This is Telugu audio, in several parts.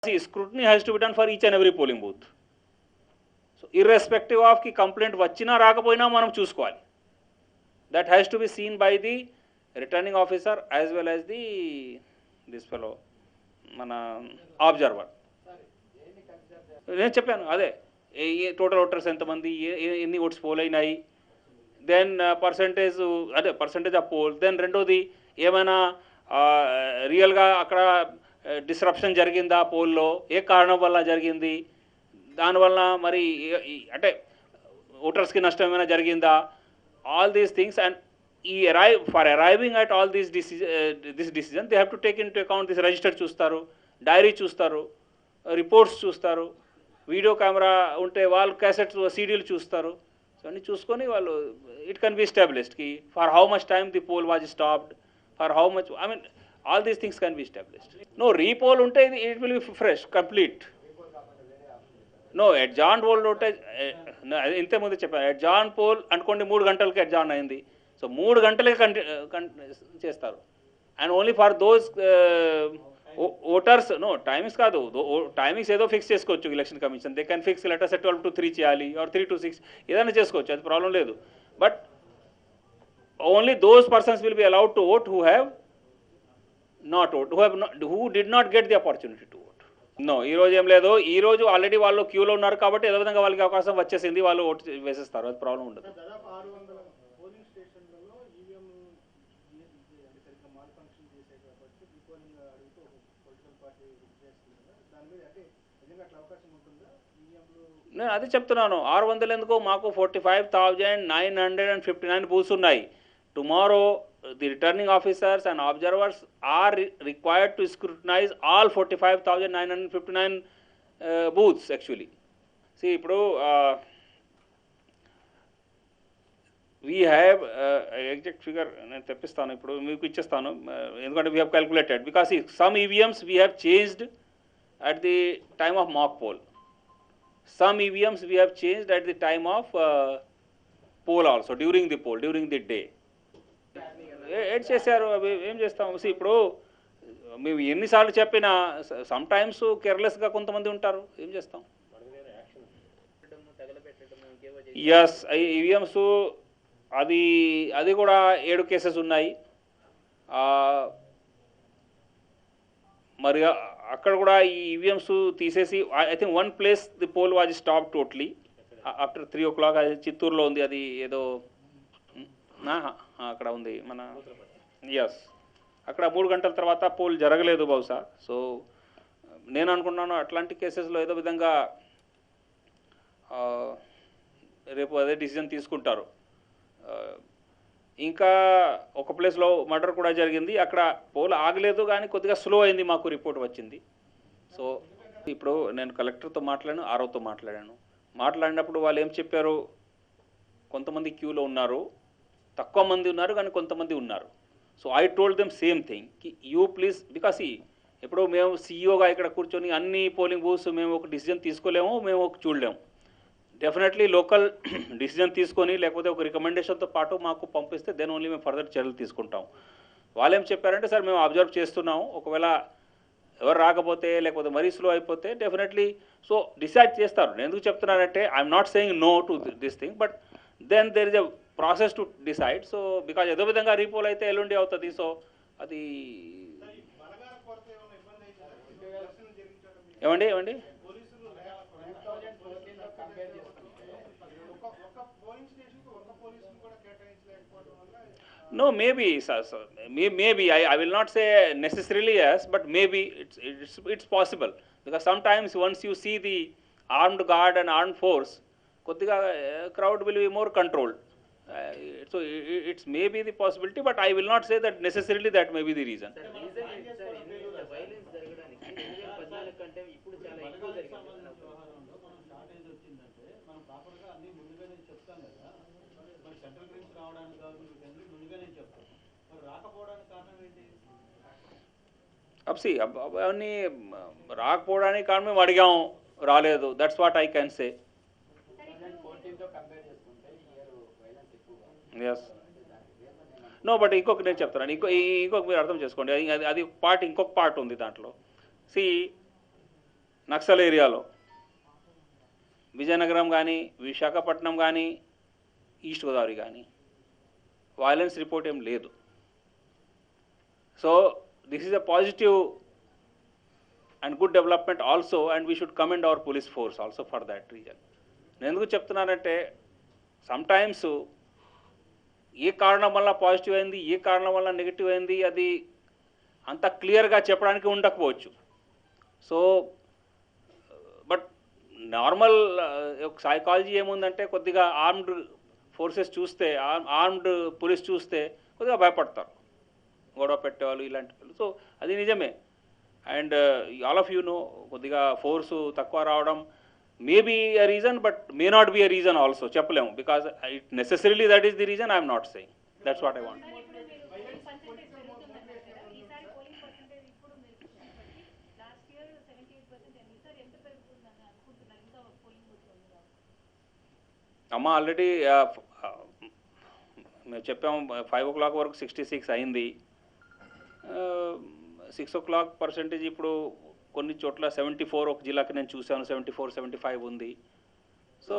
See, scrutiny has to be done for each and every polling booth. So, irrespective of ki complaint vachina raakapoyina manam chuskoవాలి. That has to be seen by the returning officer as well as this fellow, mana observer. నేను చెప్పాను అదే టోటల్ ఓటర్స్ ఎంతమంది ఎన్ని ఓట్స్ పోల్ అయినాయి, then percentage of poll, then రెండోది ఏమైనా రియల్గా అక్కడ డిస్రప్షన్ జరిగిందా పోల్లో, ఏ కారణం వల్ల జరిగింది, దానివల్ల మరి అంటే ఓటర్స్కి నష్టం ఏమైనా జరిగిందా, all these things. And for arriving at all this decision they have to take into account this register చూస్తారు, డైరీ చూస్తారు, రిపోర్ట్స్ చూస్తారు, వీడియో కెమెరా ఉంటే వాళ్ళు క్యాసెట్స్ సీడీలు చూస్తారు. సో అన్నీ చూసుకొని వాళ్ళు ఇట్ కెన్ బి ఎస్టాబ్లిష్డ్ కి for how much time the poll was stopped, for how much, I mean all these things can be established. No, repoll unte it will be fresh, complete. No, adjourned poll unte inte mundu cheppa adjourned poll ankondi 3 gantalki adjourn ayindi. So 3 gantalకి చేస్తారు. And only for those voters, no, timings కాదు, టైమింగ్స్ ఏదో ఫిక్స్ చేసుకోవచ్చు election commission. They can fix let us 12 to 3 చేయాలి ఆర్ 3 to 6 ఏదైనా చేసుకోవచ్చు, అది ప్రాబ్లం లేదు. But only those persons will be allowed to vote who have not vote, who did not get the opportunity to vote. No, ఈ రోజు ఏం లేదు. ఈ రోజు ఆల్రెడీ వాళ్ళు క్యూలో ఉన్నారు కాబట్టి ఏదో విధంగా వాళ్ళకి అవకాశం వచ్చేసింది, వాళ్ళు ఓటు వేసేస్తారు, అది ప్రాబ్లం ఉండదు. నేను అది చెప్తున్నాను, 600 ఎందుకు, మాకు 45,959 బూత్స్ ఉన్నాయి. Tomorrow the returning officers and observers are required to scrutinize all 45,959 booths actually. See, ఇప్పుడు we have exact figure నేను తెప్పిస్తాను, ఇప్పుడు మీకు ఇచ్చేస్తాను, ఎందుకంటే we have calculated, because see, some EVMs we have changed at the time of mock poll, some EVMs we have changed at the time of poll also, during the poll, during the day. ఏడ్ చేశారు, అవి ఏం చేస్తాం. ఇప్పుడు మేము ఎన్నిసార్లు చెప్పినా సమ్ టైమ్స్ కేర్లెస్గా కొంతమంది ఉంటారు, ఏం చేస్తాం. ఎస్, ఈవీఎంస్ అది కూడా 7 కేసెస్ ఉన్నాయి. మరి అక్కడ కూడా ఈ ఈవీఎంస్ తీసేసి I think 1 place the poll was stop totally after 3 o'clock. అది చిత్తూరులో ఉంది, అది ఏదో అక్కడ ఉంది మన, ఎస్, అక్కడ 3 గంటల తర్వాత పోల్ జరగలేదు బహుశా. సో నేను అనుకుంటున్నాను అట్లాంటి కేసెస్లో ఏదో విధంగా రేపు అదే డిసిజన్ తీసుకుంటారు. ఇంకా ఒక ప్లేస్లో మర్డర్ కూడా జరిగింది, అక్కడ పోల్ ఆగలేదు కానీ కొద్దిగా స్లో అయింది, మాకు రిపోర్ట్ వచ్చింది. సో ఇప్పుడు నేను కలెక్టర్తో మాట్లాడాను, ఆర్ఓతో మాట్లాడినప్పుడు వాళ్ళు ఏం చెప్పారు, కొంతమంది క్యూలో ఉన్నారు, తక్కువ మంది ఉన్నారు కానీ కొంతమంది ఉన్నారు. So I told them same thing, you please, because ఇప్పుడు మేము సీఈఓగా ఇక్కడ కూర్చొని అన్ని పోలింగ్ బూత్స్ మేము ఒక డిసిజన్ తీసుకోలేము, మేము ఒక చూడలేము. డెఫినెట్లీ లోకల్ డిసిజన్ తీసుకొని లేకపోతే ఒక రికమెండేషన్తో పాటు మాకు పంపిస్తే దెన్ ఓన్లీ మేము ఫర్దర్ చర్యలు తీసుకుంటాం. వాళ్ళు ఏం చెప్పారంటే, సార్ మేము అబ్జర్వ్ చేస్తున్నాము, ఒకవేళ ఎవరు రాకపోతే లేకపోతే మరీ స్లో అయిపోతే డెఫినెట్లీ సో డిసైడ్ చేస్తారు. నేను ఎందుకు చెప్తున్నానంటే, I'm not saying no to this thing, but then there is a process to decide. So because ఏదో విధంగా రీపోల్ అయితే ఎల్లుండి అవుతుంది. సో అది ఏమండి no, maybe I will not say necessarily yes, but maybe it's possible, because sometimes once you see the armed guard and armed force, కొద్దిగా crowd will be more controlled. So it's maybe the possibility, but I will not say that necessarily that may be the reason. అబ్సి అవన్నీ రాకపోవడానికి కారణం మేము అడిగాము, రాలేదు, that's what I can say. Yes, no, but ఇంకొక నేను చెప్తాను, ఇంకొక మీరు అర్థం చేసుకోండి, అది పార్ట్, ఇంకొక పార్ట్ ఉంది దాంట్లో. సి నక్సల్ ఏరియాలో విజయనగరం కానీ విశాఖపట్నం కానీ ఈస్ట్ గోదావరి కానీ వైలెన్స్ రిపోర్ట్ ఏం లేదు. So this is a positive and good development also, and we should commend our police force also for that reason. నేను ఎందుకు చెప్తున్నానంటే సమ్టైమ్స్ ఏ కారణం వల్ల పాజిటివ్ అయింది, ఏ కారణం వల్ల నెగిటివ్ అయింది అది అంత క్లియర్గా చెప్పడానికి ఉండకపోవచ్చు. సో బట్ నార్మల్ సైకాలజీ ఏముందంటే కొద్దిగా ఆర్మ్డ్ ఫోర్సెస్ చూస్తే, ఆర్మ్డ్ పోలీస్ చూస్తే కొద్దిగా భయపడతారు గొడవ పెట్టేవాళ్ళు ఇలాంటి వాళ్ళు. సో అది నిజమే. And all of you know కొద్దిగా ఫోర్సు తక్కువ రావడం may be a reason but may not be a reason also, చెప్పలేము. Because it necessarily that is the reason I'm not saying. That's what I want. అమ్మ ఆల్రెడీ మేము చెప్పాము 5 o'clock వరకు 66 అయింది. 6 o'clock పర్సెంటేజ్ ఇప్పుడు కొన్ని చోట్ల 74, ఒక జిల్లాకి నేను చూశాను 74, 75 ఉంది. సో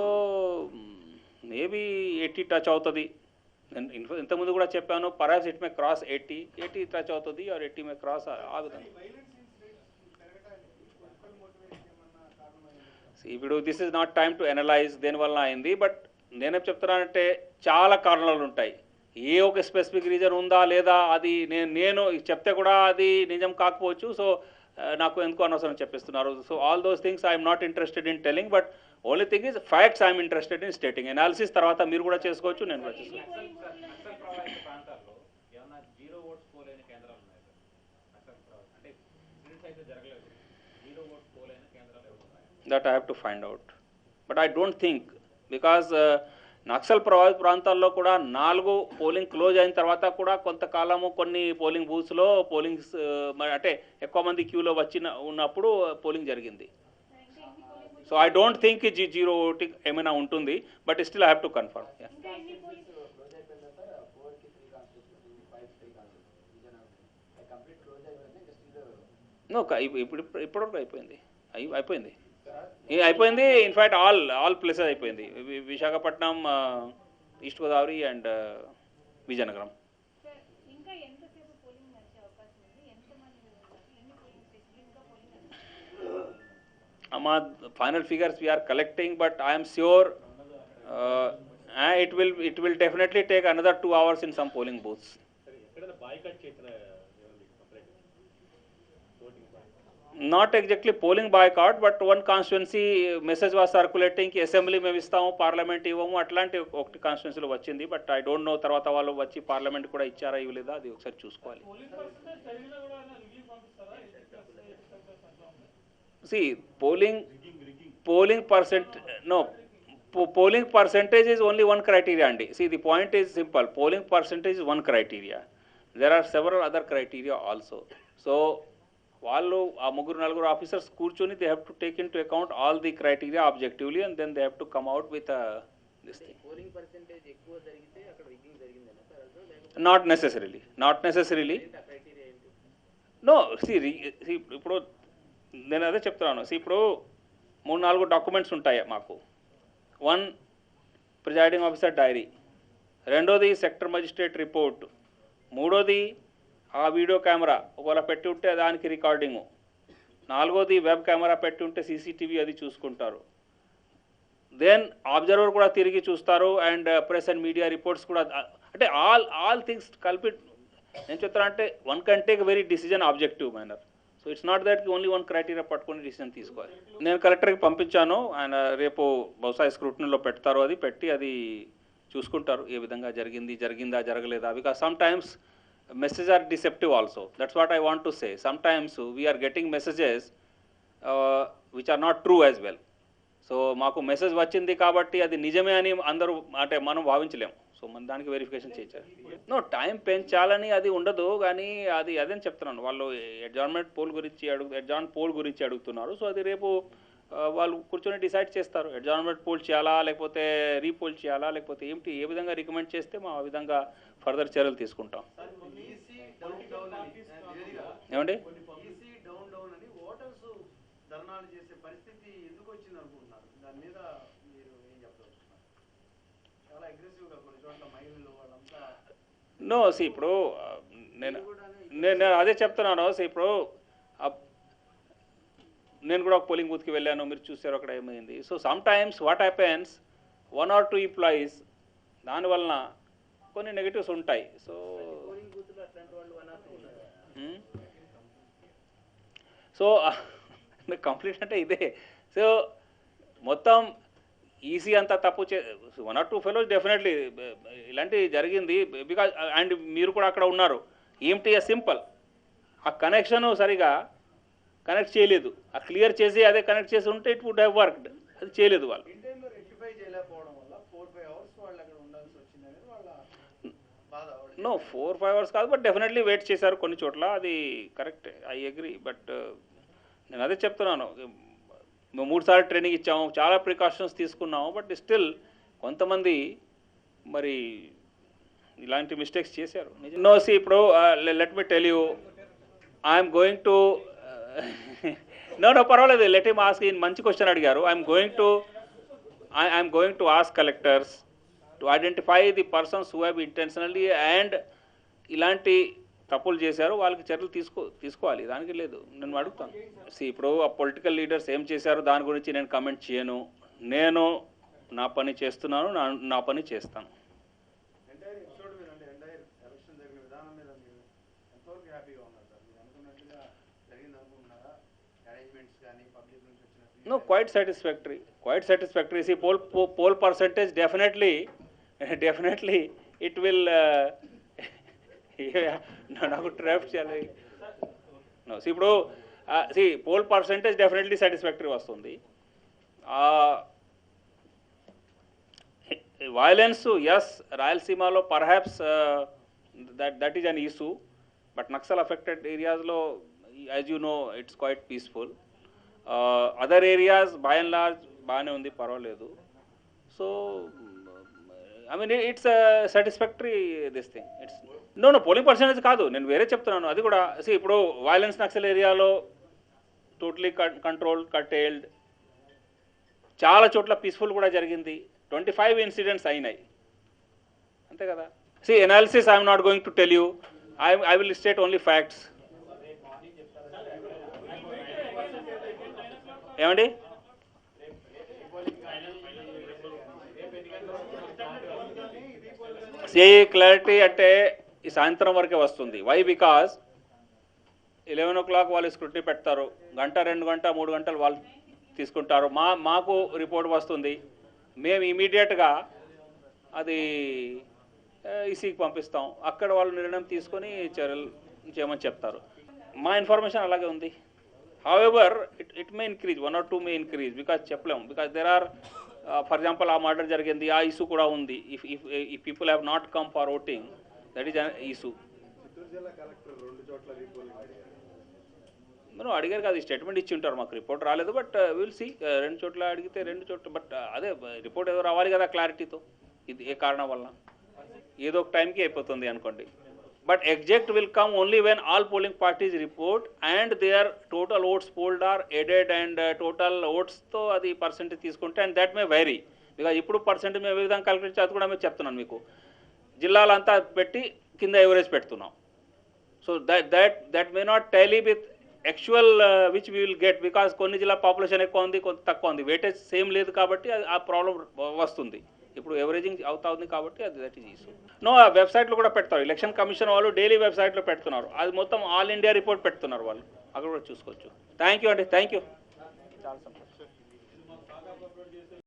మేబీ 80 టచ్ అవుతుంది. నేను ఇంతకుముందు కూడా చెప్పాను, perhaps it may cross 80 touch అవుతుంది ఆర్ 80 మే క్రాస్ ఆ విధంగా. ఇప్పుడు this is not time to analyse దేనివల్ల అయింది. బట్ నేనేం చెప్తున్నానంటే చాలా కారణాలు ఉంటాయి. ఏ ఒక స్పెసిఫిక్ రీజన్ ఉందా లేదా అది నేను చెప్తే కూడా అది నిజం కాకపోవచ్చు. సో నాకు ఎందుకు అనవసరం చెప్పిస్తున్నారు. So all those things I'm not interested in telling, but only thing is facts I'm interested in stating. Analysis తర్వాత మీరు కూడా చేసుకోవచ్చు, నేను కూడా చేసుకోవచ్చు. That I have to find out, but I don't think, because Naxal ప్రభావిత ప్రాంతాల్లో కూడా 4 పోలింగ్ క్లోజ్ అయిన తర్వాత కూడా కొంతకాలము కొన్ని పోలింగ్ బూత్స్లో పోలింగ్స్ అంటే ఎక్కువ మంది క్యూలో ఉన్నప్పుడు పోలింగ్ జరిగింది. So I don't think 0 voting ఏమైనా ఉంటుంది, but still I have to confirm. No ఇప్పటివరకు అయిపోయింది. ఇన్ఫ్యాక్ట్ ఆల్ ప్లేసెస్ అయిపోయింది. Visakhapatnam, east Godavari and Vizianagaram. మా final figures we are collecting, but I'm sure it will definitely take another 2 hours in some polling booths. Not exactly polling boycott, but one constituency message was circulating ki assembly మేము ఇస్తాము, పార్లమెంట్ ఇవ్వము, అట్లాంటి ఒకటి కాన్స్టిట్యున్సీలో వచ్చింది. బట్ ఐ డోంట్ నో తర్వాత వాళ్ళు వచ్చి పార్లమెంట్ కూడా ఇచ్చారా ఇవ్వలేదా అది ఒకసారి చూసుకోవాలి. See, polling percentage is only one criteria andi. See, the point is simple. Polling percentage is one criteria. There are several other criteria also. So వాళ్ళు ఆ 3-4 ఆఫీసర్స్ కూర్చొని they have to take into account all the criteria objectively and then they have to come out with this thing. Not necessarily no. ఇప్పుడు నేను అదే చెప్తున్నాను. ఇప్పుడు 3-4 డాక్యుమెంట్స్ ఉంటాయి మాకు. 1 ప్రిజైడింగ్ ఆఫీసర్ డైరీ, 2ది సెక్టర్ మజిస్ట్రేట్ రిపోర్ట్, 3ది ఆ వీడియో కెమెరా ఒకవేళ పెట్టి ఉంటే దానికి రికార్డింగు, 4ది వెబ్ కెమెరా పెట్టి ఉంటే సీసీటీవీ అది చూసుకుంటారు. దెన్ అబ్జర్వర్ కూడా తిరిగి చూస్తారు and press and media reports కూడా. అంటే ఆల్ థింగ్స్ కలిపి నేను చెప్తాను అంటే one can take very decision objective manner. So it's not that only one criteria పట్టుకొని డిసిజన్ తీసుకోవాలి. నేను కలెక్టర్కి పంపించాను, ఆయన రేపు బహుశా స్క్రూటినీలో పెడతారు, అది పెట్టి అది చూసుకుంటారు ఏ విధంగా జరిగిందా జరగలేదా. Because sometimes messages are deceptive also. That's what I want to say. Sometimes we are getting messages which are not true as well. So మాకు మెసేజ్ వచ్చింది కాబట్టి అది నిజమే అని అందరూ అంటే మనం భావించలేము. సో మన దానికి వెరిఫికేషన్ చేయించాలి. నో టైం పెంచాలని అది ఉండదు, కానీ అది అదేని చెప్తున్నాను. వాళ్ళు అడ్జార్న్మెంట్ పోల్ గురించి అడుగుతున్నారు. సో అది రేపు వాళ్ళు కూర్చొని డిసైడ్ చేస్తారు. అడ్జార్న్మెంట్ పోల్ చేయాలా లేకపోతే రీపోల్ చేయాలా లేకపోతే ఏ విధంగా రికమెండ్ చేస్తే మా ఆ విధంగా ఫర్దర్ చర్యలు తీసుకుంటాం. ఏమండి ధర్నాలు చేసే పరిస్థితి ఎందుకు వచ్చింది అనుకుంటున్నారు? దాని మీద మీరు ఏం చెప్పదలుచుకున్నారు? చాలా అగ్రెసివ్గా కొన్ని చోట్ల మహిళలు వాళ్ళంతా నో సి ఇప్పుడు నేను నేను అదే చెప్తున్నాను. సి ఇప్పుడు నేను కూడా ఒక పోలింగ్ బూత్కి వెళ్ళాను, మీరు చూసారు అక్కడ ఏమైంది. So some times what happens 1 or 2 employees దానివలన కొన్ని నెగటివ్స్ ఉంటాయి. సో సో కంప్లీట్ అంటే ఇదే. సో మొత్తం ఈసీ అంతా తప్పు 1 or 2 ఫెలోస్ డెఫినెట్లీ ఇలాంటివి జరిగింది. బికాజ్ అండ్ మీరు కూడా అక్కడ ఉన్నారు. ఈఎంటీఎస్ సింపుల్, ఆ కనెక్షన్ సరిగా కనెక్ట్ చేయలేదు. ఆ క్లియర్ చేసి అదే కనెక్ట్ చేసి ఉంటే ఇట్ వుడ్ హ్యావ్ వర్క్డ్. అది చేయలేదు వాళ్ళు. నో 4-5 అవర్స్ కాదు, బట్ డెఫినెట్లీ వెయిట్ చేశారు కొన్ని చోట్ల. అది కరెక్ట్, ఐ అగ్రీ. బట్ నేను అదే చెప్తున్నాను, మేము 3 సార్లు ట్రైనింగ్ ఇచ్చాము, చాలా ప్రికాషన్స్ తీసుకున్నాము. బట్ స్టిల్ కొంతమంది మరి ఇలాంటి మిస్టేక్స్ చేశారు. నో సి ఇప్పుడు let me tell you, I'm going to know పర్వాలేదు, లెట్ హిమ్ ఆస్క్. ఈయన మంచి క్వశ్చన్ అడిగారు. I'm going to ask collectors to identify the persons who have intentionally and ఇలాంటి తప్పులు చేశారు, వాళ్ళకి చర్యలు తీసుకోవాలి. దానికి లేదు, నేను అడుగుతాను. ఇప్పుడు ఆ పొలిటికల్ లీడర్స్ ఏం చేశారు దాని గురించి నేను కమెంట్ చేయను. నేను నా పని చేస్తున్నాను, నా పని చేస్తాను. No, quite satisfactory. See, poll percentage definitely it will నాకు ట్రాప్ చేయాలి. No, see ఇప్పుడు poll percentage definitely satisfactory వస్తుంది. Violence, yes, రాయలసీమలో perhaps that is an issue, but Naxal affected areas lo, as you know, it's quite peaceful. Other areas by and large బాగానే ఉంది, పర్వాలేదు. So I mean it's satisfactory this thing. It's no polling percentage కాదు, నేను వేరే చెప్తున్నాను. అది కూడా ఇప్పుడు వైలెన్స్ నక్సల్ ఏరియాలో టోటలీ కంట్రోల్ కటేల్డ్, చాలా చోట్ల పీస్ఫుల్ కూడా జరిగింది. 25 ఇన్సిడెంట్స్ అయినాయి, అంతే కదా. Analysis I'm not going to tell you, I will state only facts. ఏమండి క్లారిటీ అంటే ఈ సాయంత్రం వరకే వస్తుంది. వై? బికాజ్ 11 o'clock వాళ్ళు స్క్రూటినీ పెడతారు, 1 గంట 2 గంట 3 గంటలు వాళ్ళు తీసుకుంటారు. మాకు రిపోర్ట్ వస్తుంది, మేము ఇమీడియట్గా అది ఈసీకి పంపిస్తాం. అక్కడ వాళ్ళు నిర్ణయం తీసుకొని చర్యలు చేయమని చెప్తారు. మా ఇన్ఫర్మేషన్ అలాగే ఉంది. However, it may increase, 1 or 2 may increase, because చెప్పలేము. because there are, for example, ఆ మర్డర్ జరిగింది, ఆ ఇష్యూ కూడా ఉంది. if people have not come for voting, that is an issue. మనం అడిగారు కదా, స్టేట్మెంట్ ఇచ్చి ఉంటారు, మాకు రిపోర్ట్ రాలేదు. బట్ విల్ సీ, 2 చోట్ల అడిగితే 2 చోట్ల, బట్ అదే రిపోర్ట్ ఏదో రావాలి కదా క్లారిటీతో, ఇది ఏ కారణం వల్ల. ఏదో ఒక టైంకి అయిపోతుంది అనుకోండి. But exact will come only when all polling parties report and their total votes polled are added and total votes తో అది పర్సెంటేజ్ తీసుకుంటే, and that may vary, because ఇప్పుడు పర్సెంటేజ్ మేము ఏ విధంగా క్యాలిక్యులేట్ చేసి అది కూడా మేము చెప్తున్నాను మీకు. జిల్లాలంతా పెట్టి కింద ఎవరేజ్ పెడుతున్నాం. So that may not tally with actual which we will get, because కొన్ని జిల్లా పాపులేషన్ ఎక్కువ ఉంది, కొంత తక్కువ ఉంది, వెయిటేజ్ సేమ్ లేదు కాబట్టి ఆ ప్రాబ్లం వస్తుంది. ఇప్పుడు ఎవరేజింగ్ అవుతా ఉంది కాబట్టి అది దట్ ఈజ్ ఇష్యూ. నో, ఆ వెబ్సైట్లో కూడా పెడతారు. ఎలక్షన్ కమిషన్ వాళ్ళు డైలీ వెబ్సైట్లో పెడుతున్నారు. అది మొత్తం ఆల్ ఇండియా రిపోర్ట్ పెడుతున్నారు వాళ్ళు, అక్కడ కూడా చూసుకోవచ్చు. థ్యాంక్ యూ అండి, థ్యాంక్ యూ. చాలా సంతోషం.